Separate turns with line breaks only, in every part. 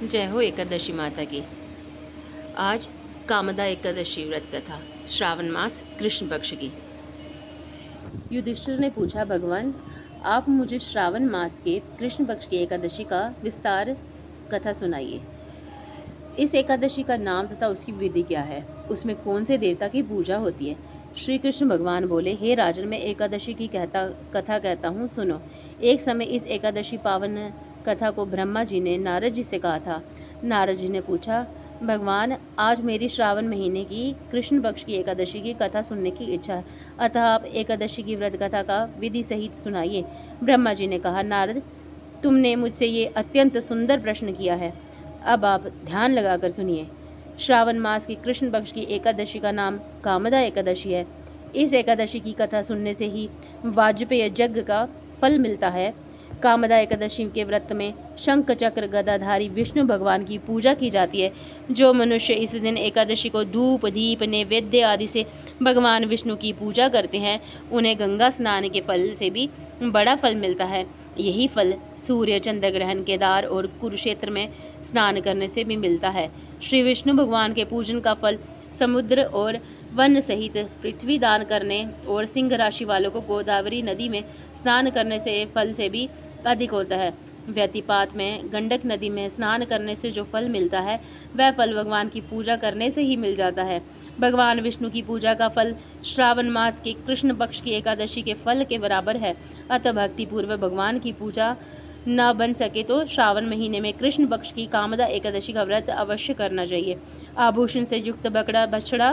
जय हो एकादशी माता की। आज कामदा एकादशी व्रत कथा, श्रावण मास कृष्ण पक्ष की। युधिष्ठिर ने पूछा, भगवान आप मुझे श्रावण मास के कृष्ण पक्ष की एकादशी का विस्तार कथा सुनाइए। इस एकादशी का नाम तथा उसकी विधि क्या है, उसमें कौन से देवता की पूजा होती है। श्री कृष्ण भगवान बोले, हे राजन, मैं एकादशी की कथा कहता हूँ, सुनो। एक समय इस एकादशी पावन कथा को ब्रह्मा जी ने नारद जी से कहा था। नारद जी ने पूछा, भगवान आज मेरी श्रावण महीने की कृष्ण पक्ष की एकादशी की कथा सुनने की इच्छा है, अतः आप एकादशी की व्रत कथा का विधि सहित सुनाइए। ब्रह्मा जी ने कहा, नारद तुमने मुझसे ये अत्यंत सुंदर प्रश्न किया है, अब आप ध्यान लगाकर सुनिए। श्रावण मास की कृष्ण पक्ष की एकादशी का नाम कामदा एकादशी है। इस एकादशी की कथा सुनने से ही वाजपेय यज्ञ का फल मिलता है। कामदा एकादशी के व्रत में शंख चक्र गदाधारी विष्णु भगवान की पूजा की जाती है। जो मनुष्य इस दिन एकादशी को धूप दीप नैवेद्य आदि से भगवान विष्णु की पूजा करते हैं, उन्हें गंगा स्नान के फल से भी बड़ा फल मिलता है। यही फल सूर्य चंद्र ग्रहण केदार और कुरुक्षेत्र में स्नान करने से भी मिलता है। श्री विष्णु भगवान के पूजन का फल समुद्र और वन सहित पृथ्वी दान करने और सिंह राशि वालों को गोदावरी नदी में स्नान करने से फल से भी अधिक होता है। व्यतिपात में गंडक नदी में स्नान करने से जो फल मिलता है, वह फल भगवान की पूजा करने से ही मिल जाता है। भगवान विष्णु की पूजा का फल श्रावण मास के कृष्ण पक्ष की एकादशी के फल के बराबर है। अतः भक्ति पूर्वक भगवान की पूजा न बन सके तो श्रावण महीने में कृष्ण पक्ष की कामदा एकादशी का व्रत अवश्य करना चाहिए। आभूषण से युक्त बकरा बछड़ा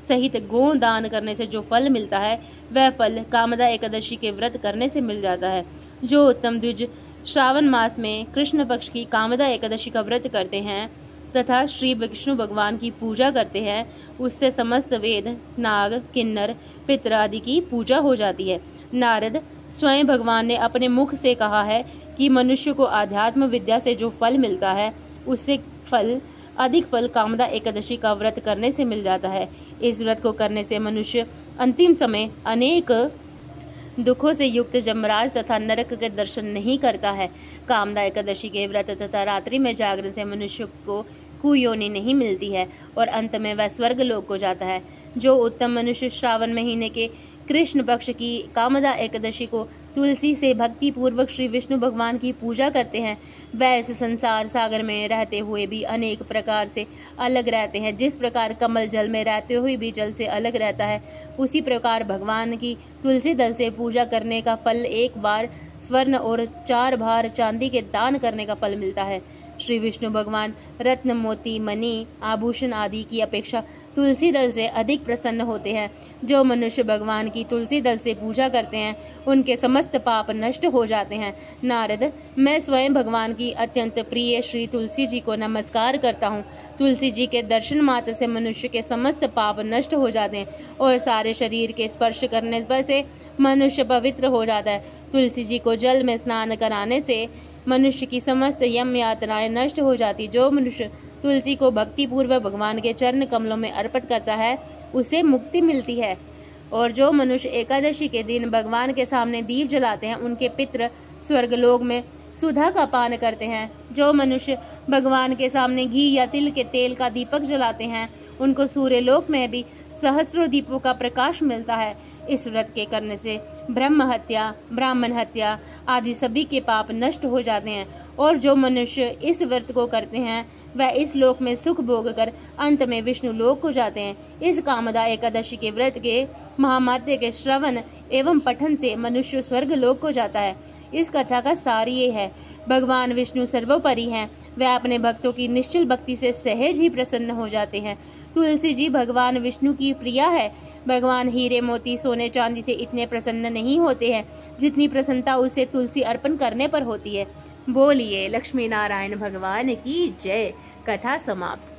सहित गो दान करने से जो फल मिलता है, वह फल कामदा एकादशी के व्रत करने से मिल जाता है। जो उत्तम द्विज श्रावण मास में कृष्ण पक्ष की कामदा एकादशी का व्रत करते हैं तथा श्री विष्णु भगवान की पूजा करते हैं, उससे समस्त वेद नाग किन्नर पितर आदि की पूजा हो जाती है। नारद स्वयं भगवान ने अपने मुख से कहा है कि मनुष्य को आध्यात्म विद्या से जो फल मिलता है, उससे अधिक फल कामदा एकादशी का व्रत करने से मिल जाता है। इस व्रत को करने से मनुष्य अंतिम समय अनेक दुखों से युक्त यमराज तथा नरक के दर्शन नहीं करता है। कामदा एकादशी के व्रत तथा रात्रि में जागरण से मनुष्य को कुयोनि नहीं मिलती है और अंत में वह स्वर्ग लोक को जाता है। जो उत्तम मनुष्य श्रावण महीने के कृष्ण पक्ष की कामदा एकादशी को तुलसी से भक्ति पूर्वक श्री विष्णु भगवान की पूजा करते हैं, वह इस संसार सागर में रहते हुए भी अनेक प्रकार से अलग रहते हैं। जिस प्रकार कमल जल में रहते हुए भी जल से अलग रहता है, उसी प्रकार भगवान की तुलसी दल से पूजा करने का फल 1 बार स्वर्ण और 4 बार चांदी के दान करने का फल मिलता है। श्री विष्णु भगवान रत्न मोती मणि आभूषण आदि की अपेक्षा तुलसी दल से अधिक प्रसन्न होते हैं। जो मनुष्य भगवान की तुलसी दल से पूजा करते हैं, उनके समस्त पाप नष्ट हो जाते हैं। नारद, मैं स्वयं भगवान की अत्यंत प्रिय श्री तुलसी जी को नमस्कार करता हूँ। तुलसी जी के दर्शन मात्र से मनुष्य के समस्त पाप नष्ट हो जाते हैं और सारे शरीर के स्पर्श करने पर से मनुष्य पवित्र हो जाता है। तुलसी जी को जल में स्नान कराने से मनुष्य की समस्त यम यातनाएं नष्ट हो जाती। जो मनुष्य तुलसी को भक्ति पूर्वक भगवान के चरण कमलों में अर्पित करता है, उसे मुक्ति मिलती है। और जो मनुष्य एकादशी के दिन भगवान के सामने दीप जलाते हैं, उनके पितर स्वर्गलोक में सुधा का पान करते हैं। जो मनुष्य भगवान के सामने घी या तिल के तेल का दीपक जलाते हैं, उनको सूर्यलोक में भी सहस्रों दीपों का प्रकाश मिलता है। इस व्रत के करने से ब्रह्म हत्या ब्राह्मण हत्या आदि सभी के पाप नष्ट हो जाते हैं। और जो मनुष्य इस व्रत को करते हैं, वह इस लोक में सुख भोग कर अंत में विष्णु लोक को जाते हैं। इस कामदा एकादशी के व्रत के महामात्य के श्रवण एवं पठन से मनुष्य स्वर्ग लोक को जाता है। इस कथा का सार ये है, भगवान विष्णु सर्वोपरि हैं। वह अपने भक्तों की निश्चल भक्ति से सहज ही प्रसन्न हो जाते हैं। तुलसी जी भगवान विष्णु की प्रिया है। भगवान हीरे मोती सोने चांदी से इतने प्रसन्न नहीं होते हैं जितनी प्रसन्नता उसे तुलसी अर्पण करने पर होती है। बोलिए लक्ष्मी नारायण भगवान की जय। कथा समाप्त।